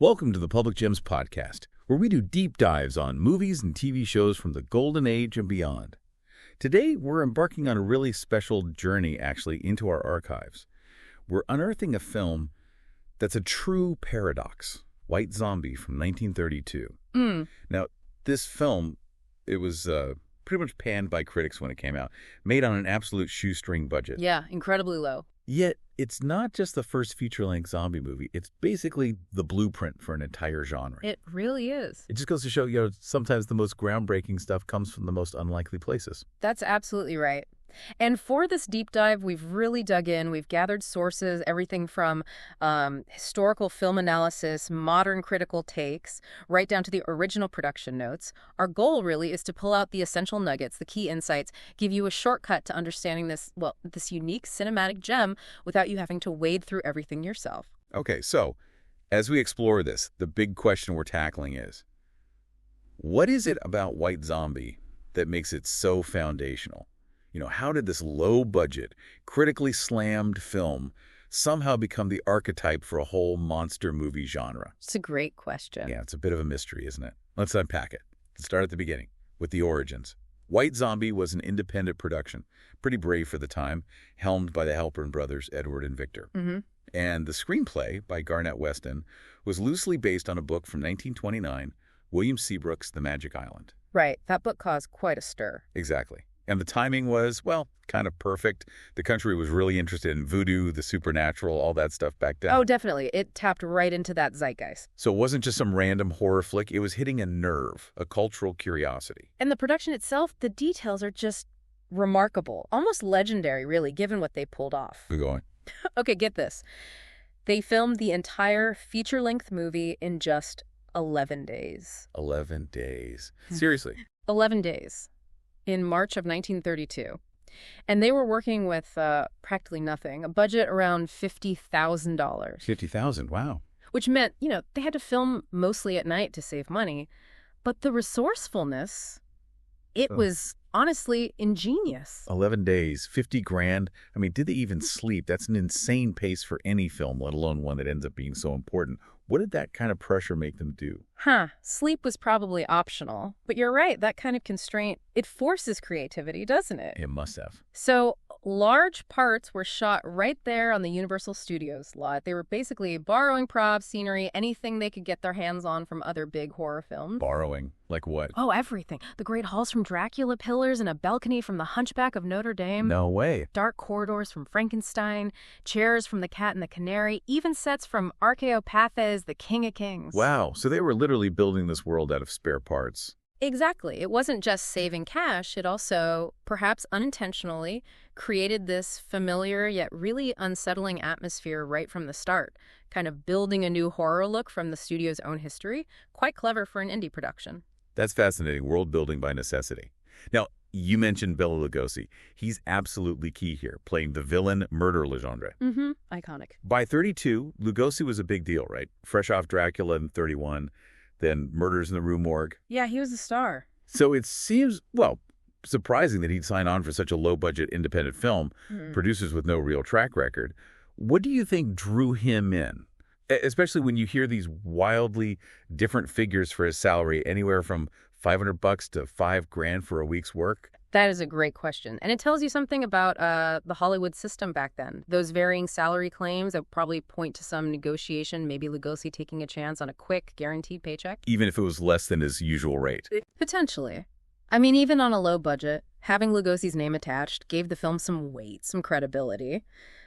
Welcome to the Public Gems Podcast, where we do deep dives on movies and TV shows from the Golden Age and beyond. Today, we're embarking on a really special journey, actually, into our archives. We're unearthing a film that's a true paradox, White Zombie from 1932. Now, this film, it was pretty much panned by critics when it came out, made on an absolute shoestring budget. Yeah, incredibly low. Yet, it's not just the first feature-length zombie movie. It's basically the blueprint for an entire genre. It really is. It just goes to show, sometimes the most groundbreaking stuff comes from the most unlikely places. That's absolutely right. And for this deep dive, we've really dug in. We've gathered sources, everything from historical film analysis, modern critical takes, right down to the original production notes. Our goal really is to pull out the essential nuggets, the key insights, give you a shortcut to understanding this unique cinematic gem without you having to wade through everything yourself. Okay, so as we explore this, the big question we're tackling is, what is it about White Zombie that makes it so foundational? How did this low-budget, critically slammed film somehow become the archetype for a whole monster movie genre? It's a great question. Yeah, it's a bit of a mystery, isn't it? Let's unpack it. Let's start at the beginning, with the origins. White Zombie was an independent production, pretty brave for the time, helmed by the Halpern brothers, Edward and Victor. And the screenplay, by Garnett Weston, was loosely based on a book from 1929, William Seabrook's The Magic Island. Right. That book caused quite a stir. Exactly. And the timing was, kind of perfect. The country was really interested in voodoo, the supernatural, all that stuff back then. Oh, definitely. It tapped right into that zeitgeist. So it wasn't just some random horror flick. It was hitting a nerve, a cultural curiosity. And the production itself, the details are just remarkable. Almost legendary, really, given what they pulled off. We're going. Okay, get this. They filmed the entire feature-length movie in just 11 days. 11 days. Seriously. 11 days. In March of 1932. And they were working with practically nothing, a budget around $50,000. $50,000, wow. Which meant, they had to film mostly at night to save money. But the resourcefulness, it was honestly ingenious. 11 days, 50 grand. I mean, did they even sleep? That's an insane pace for any film, let alone one that ends up being so important. What did that kind of pressure make them do? Sleep was probably optional. But you're right, that kind of constraint, it forces creativity, doesn't it? It must have. So large parts were shot right there on the Universal Studios lot. They were basically borrowing props, scenery, anything they could get their hands on from other big horror films. Borrowing? Like what? Oh, everything. The great halls from Dracula, pillars and a balcony from The Hunchback of Notre Dame. No way. Dark corridors from Frankenstein, chairs from The Cat and the Canary, even sets from Archaeopathes, The King of Kings. Wow, so they were literally building this world out of spare parts. Exactly. It wasn't just saving cash. It also, perhaps unintentionally, created this familiar yet really unsettling atmosphere right from the start, kind of building a new horror look from the studio's own history. Quite clever for an indie production. That's fascinating, world building by necessity. Now, you mentioned Bela Lugosi. He's absolutely key here, playing the villain murder legendre. Iconic. By 32, Lugosi was a big deal, right? Fresh off Dracula in 31, then Murders in the Rue Morgue. Yeah, he was a star. So it seems, surprising that he'd sign on for such a low-budget independent film, producers with no real track record. What do you think drew him in? Especially when you hear these wildly different figures for his salary, anywhere from $500 to $5,000 for a week's work. That is a great question. And it tells you something about the Hollywood system back then. Those varying salary claims that probably point to some negotiation, maybe Lugosi taking a chance on a quick, guaranteed paycheck. Even if it was less than his usual rate. Potentially. I mean, even on a low budget, having Lugosi's name attached gave the film some weight, some credibility.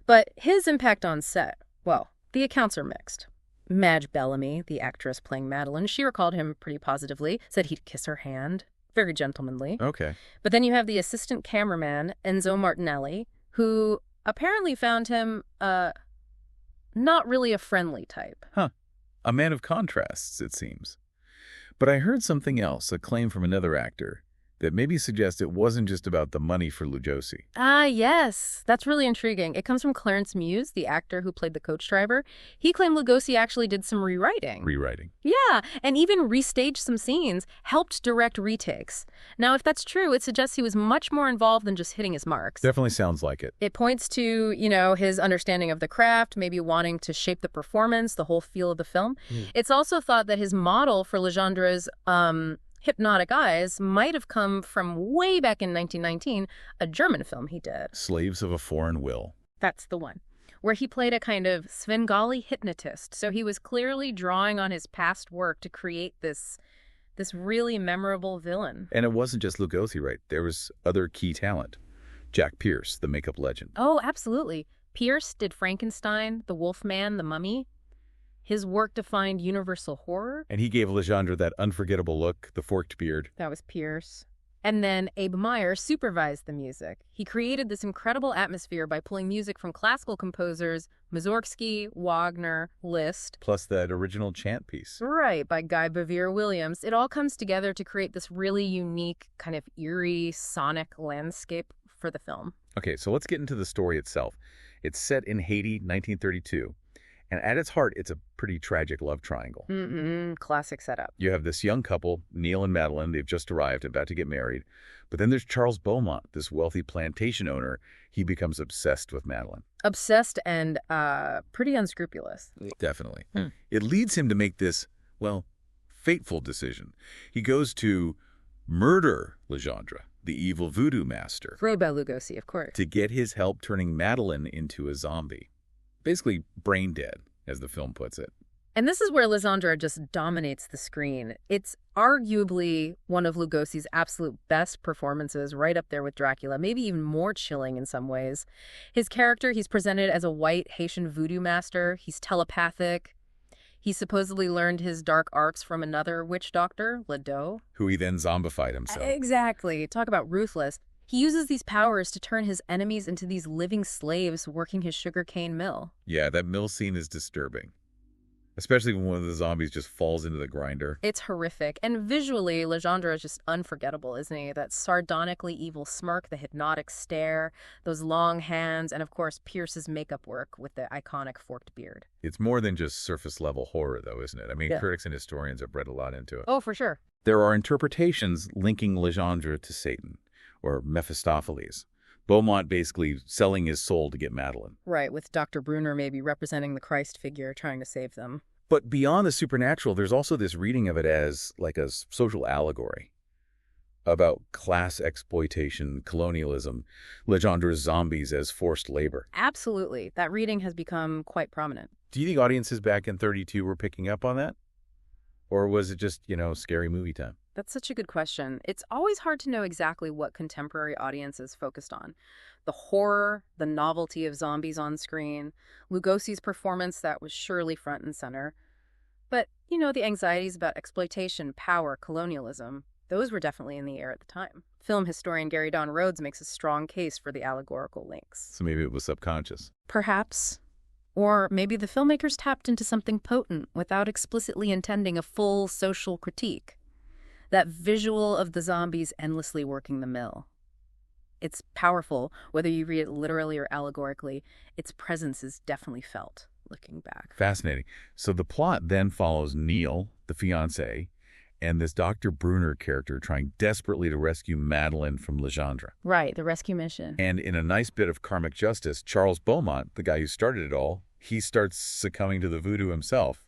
But his impact on set, the accounts are mixed. Madge Bellamy, the actress playing Madeline, she recalled him pretty positively, said he'd kiss her hand. Very gentlemanly. Okay. But then you have the assistant cameraman, Enzo Martinelli, who apparently found him not really a friendly type. A man of contrasts, it seems. But I heard something else, a claim from another actor, that maybe suggests it wasn't just about the money for Lugosi. Ah, yes. That's really intriguing. It comes from Clarence Muse, the actor who played the coach driver. He claimed Lugosi actually did some rewriting. Rewriting. Yeah, and even restaged some scenes, helped direct retakes. Now, if that's true, it suggests he was much more involved than just hitting his marks. Definitely sounds like it. It points to, his understanding of the craft, maybe wanting to shape the performance, the whole feel of the film. It's also thought that his model for Legendre's hypnotic eyes might have come from way back in 1919, a German film he did. Slaves of a Foreign Will. That's the one, where he played a kind of Svengali hypnotist. So he was clearly drawing on his past work to create this really memorable villain. And it wasn't just Lugosi, right? There was other key talent. Jack Pierce, the makeup legend. Oh, absolutely. Pierce did Frankenstein, the Wolfman, the Mummy. His work defined universal horror. And he gave Legendre that unforgettable look, the forked beard. That was Pierce. And then Abe Meyer supervised the music. He created this incredible atmosphere by pulling music from classical composers Mussorgsky, Wagner, Liszt. Plus that original chant piece. Right, by Guy Bevere Williams. It all comes together to create this really unique, kind of eerie, sonic landscape for the film. Okay, so let's get into the story itself. It's set in Haiti, 1932. And at its heart, it's a pretty tragic love triangle. Classic setup. You have this young couple, Neil and Madeline. They've just arrived, about to get married. But then there's Charles Beaumont, this wealthy plantation owner. He becomes obsessed with Madeline. Obsessed and pretty unscrupulous. Definitely. It leads him to make this, fateful decision. He goes to murder Legendre, the evil voodoo master. Bela Lugosi, of course. To get his help turning Madeline into a zombie. Basically brain dead, as the film puts it. And this is where Legendre just dominates the screen. It's arguably one of Lugosi's absolute best performances, right up there with Dracula, maybe even more chilling in some ways. His character, he's presented as a white Haitian voodoo master. He's telepathic. He supposedly learned his dark arts from another witch doctor, Ledoux. Who he then zombified himself. Exactly. Talk about ruthless. He uses these powers to turn his enemies into these living slaves working his sugarcane mill. Yeah, that mill scene is disturbing. Especially when one of the zombies just falls into the grinder. It's horrific. And visually, Legendre is just unforgettable, isn't he? That sardonically evil smirk, the hypnotic stare, those long hands, and of course, Pierce's makeup work with the iconic forked beard. It's more than just surface-level horror, though, isn't it? I mean, Yeah. Critics and historians have read a lot into it. Oh, for sure. There are interpretations linking Legendre to Satan, or Mephistopheles. Beaumont basically selling his soul to get Madeline. Right, with Dr. Brunner maybe representing the Christ figure trying to save them. But beyond the supernatural, there's also this reading of it as like a social allegory about class exploitation, colonialism, Legendre's zombies as forced labor. Absolutely. That reading has become quite prominent. Do you think audiences back in 32 were picking up on that? Or was it just, scary movie time? That's such a good question. It's always hard to know exactly what contemporary audiences focused on. The horror, the novelty of zombies on screen, Lugosi's performance that was surely front and center. But, the anxieties about exploitation, power, colonialism, those were definitely in the air at the time. Film historian Gary Don Rhodes makes a strong case for the allegorical links. So maybe it was subconscious. Perhaps. Or maybe the filmmakers tapped into something potent without explicitly intending a full social critique. That visual of the zombies endlessly working the mill. It's powerful, whether you read it literally or allegorically. Its presence is definitely felt, looking back. Fascinating. So the plot then follows Neil, the fiancé, and this Dr. Brunner character trying desperately to rescue Madeline from Legendre. Right, the rescue mission. And in a nice bit of karmic justice, Charles Beaumont, the guy who started it all, he starts succumbing to the voodoo himself.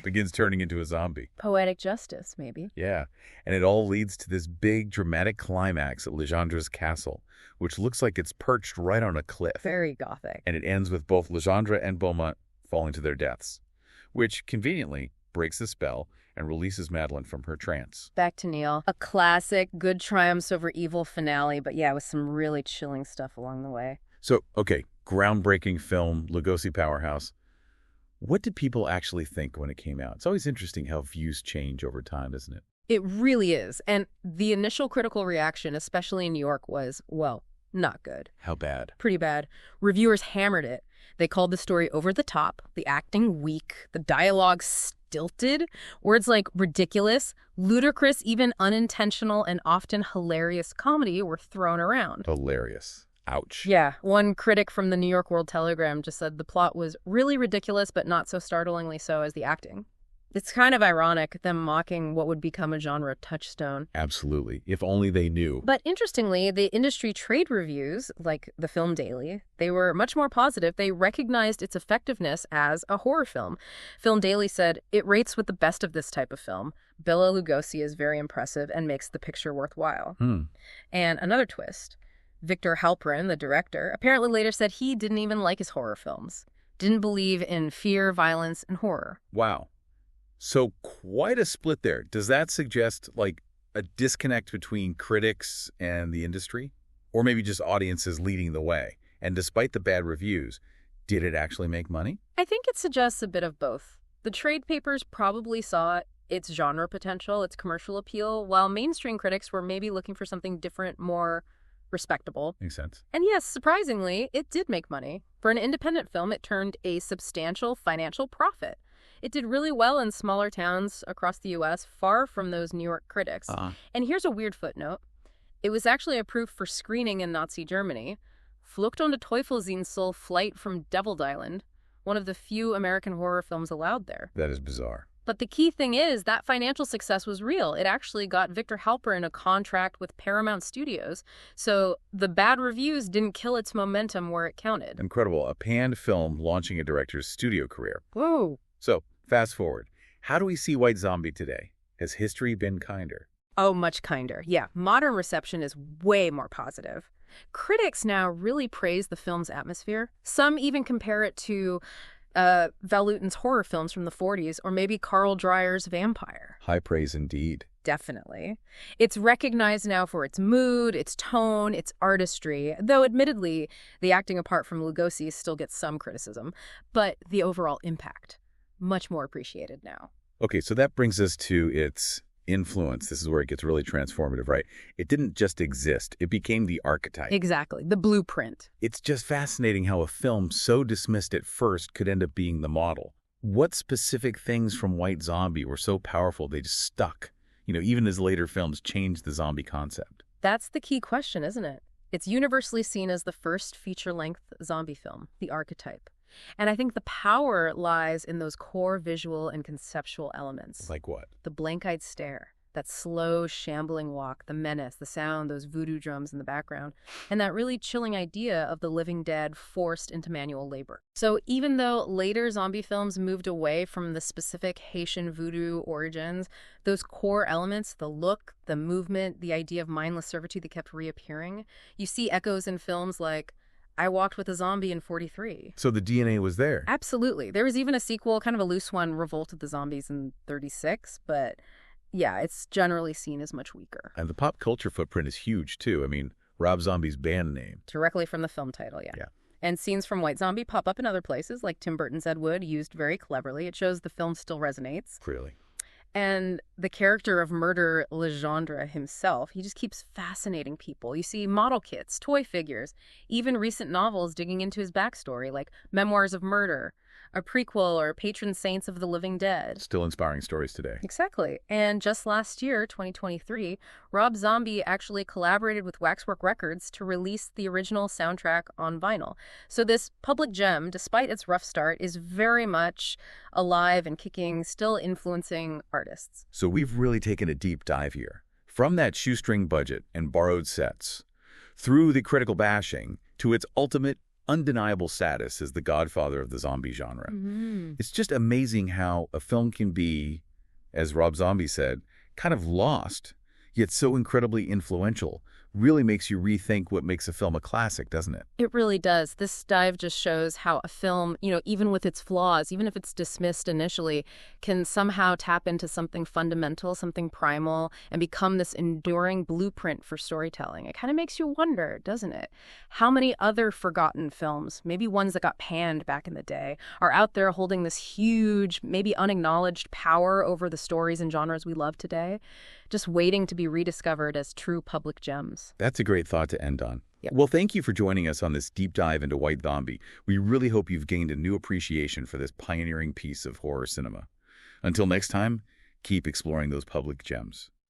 Begins turning into a zombie. Poetic justice, maybe. Yeah. And it all leads to this big dramatic climax at Legendre's castle, which looks like it's perched right on a cliff. Very gothic. And it ends with both Legendre and Beaumont falling to their deaths, which conveniently breaks the spell and releases Madeline from her trance. Back to Neil. A classic, good triumphs over evil finale, but yeah, with some really chilling stuff along the way. So, okay, groundbreaking film, Lugosi powerhouse. What did people actually think when it came out? It's always interesting how views change over time, isn't it? It really is. And the initial critical reaction, especially in New York, was, well, not good. How bad? Pretty bad. Reviewers hammered it. They called the story over the top, the acting weak, the dialogue stilted. Words like ridiculous, ludicrous, even unintentional, and often hilarious comedy were thrown around. Hilarious. Ouch. Yeah, one critic from the New York World Telegram just said the plot was really ridiculous, but not so startlingly so as the acting. It's kind of ironic, them mocking what would become a genre touchstone. Absolutely. If only they knew. But interestingly, the industry trade reviews, like the Film Daily, they were much more positive. They recognized its effectiveness as a horror film. Film Daily said, it rates with the best of this type of film. Bela Lugosi is very impressive and makes the picture worthwhile. And another twist, Victor Halperin, the director, apparently later said he didn't even like his horror films. Didn't believe in fear, violence, and horror. Wow. So quite a split there. Does that suggest, like, a disconnect between critics and the industry? Or maybe just audiences leading the way? And despite the bad reviews, did it actually make money? I think it suggests a bit of both. The trade papers probably saw its genre potential, its commercial appeal, while mainstream critics were maybe looking for something different, more respectable. Makes sense. And yes, surprisingly, it did make money. For an independent film, it turned a substantial financial profit. It did really well in smaller towns across the U.S., far from those New York critics. And here's a weird footnote. It was actually approved for screening in Nazi Germany. Flucht und Teufelsinsel, Flight from Devil's Island, one of the few American horror films allowed there. That is bizarre. But the key thing is that financial success was real. It actually got Victor Halperin a contract with Paramount Studios. So the bad reviews didn't kill its momentum where it counted. Incredible. A panned film launching a director's studio career. Whoa. So, fast forward. How do we see White Zombie today? Has history been kinder? Oh, much kinder. Yeah, modern reception is way more positive. Critics now really praise the film's atmosphere. Some even compare it to Val Lewton's horror films from the 40s, or maybe Carl Dreyer's Vampire. High praise indeed. Definitely. It's recognized now for its mood, its tone, its artistry, though admittedly, the acting apart from Lugosi still gets some criticism, but the overall impact, much more appreciated now. Okay, so that brings us to its influence. This is where it gets really transformative, right? It didn't just exist. It became the archetype. Exactly. The blueprint. It's just fascinating how a film so dismissed at first could end up being the model. What specific things from White Zombie were so powerful they just stuck? You know, even as later films changed the zombie concept. That's the key question, isn't it? It's universally seen as the first feature-length zombie film, the archetype. And I think the power lies in those core visual and conceptual elements. Like what? The blank-eyed stare, that slow, shambling walk, the menace, the sound, those voodoo drums in the background, and that really chilling idea of the living dead forced into manual labor. So even though later zombie films moved away from the specific Haitian voodoo origins, those core elements, the look, the movement, the idea of mindless servitude that kept reappearing, you see echoes in films like I Walked with a Zombie in 43. So the DNA was there. Absolutely. There was even a sequel, kind of a loose one, Revolt of the Zombies in 36, but yeah, it's generally seen as much weaker. And the pop culture footprint is huge, too. I mean, Rob Zombie's band name. Directly from the film title, yeah. And scenes from White Zombie pop up in other places, like Tim Burton's Ed Wood, used very cleverly. It shows the film still resonates. Really. And the character of Murder Legendre himself, he just keeps fascinating people. You see model kits, toy figures, even recent novels digging into his backstory, like Memoirs of Murder, a prequel, or Patron Saints of the Living Dead. Still inspiring stories today. Exactly. And just last year, 2023, Rob Zombie actually collaborated with Waxwork Records to release the original soundtrack on vinyl. So this public gem, despite its rough start, is very much alive and kicking, still influencing artists. So we've really taken a deep dive here. From that shoestring budget and borrowed sets, through the critical bashing, to its ultimate undeniable status as the godfather of the zombie genre. It's just amazing how a film can be, as Rob Zombie said, kind of lost, yet so incredibly influential. Really makes you rethink what makes a film a classic, doesn't it? It really does. This dive just shows how a film, even with its flaws, even if it's dismissed initially, can somehow tap into something fundamental, something primal, and become this enduring blueprint for storytelling. It kind of makes you wonder, doesn't it? How many other forgotten films, maybe ones that got panned back in the day, are out there holding this huge, maybe unacknowledged power over the stories and genres we love today, just waiting to be rediscovered as true public gems. That's a great thought to end on. Yep. Well, thank you for joining us on this deep dive into White Zombie. We really hope you've gained a new appreciation for this pioneering piece of horror cinema. Until next time, keep exploring those public gems.